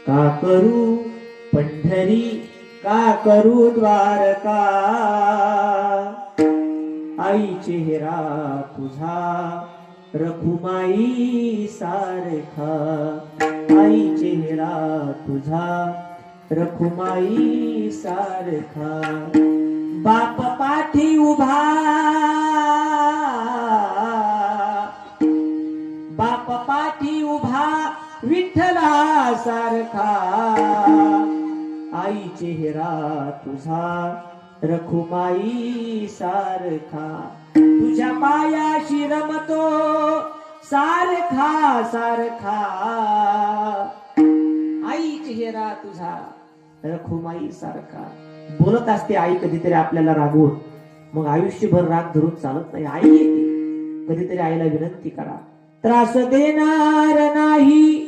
का करू पंढरी, का करू द्वारका, आई चेहरा तुझा रखुमाई सारखा, आई चेहरा तुझा रखुमाई सारखा. बाप पाठी उभा, बाप पाठी उभा विठ्ठला सारखा, आई चेहरा तुझा रखुमाई सारखा. तुझ्या पायाशी रमतो सारखा सारखा, आई चेहरा तुझा रखुमाई सारखा. बोलत असते आई कधीतरी आपल्याला रागवून, मग आयुष्यभर राग धरून चालत नाही. आई येते कधीतरी, आईला विनंती करा, त्रास देणार नाही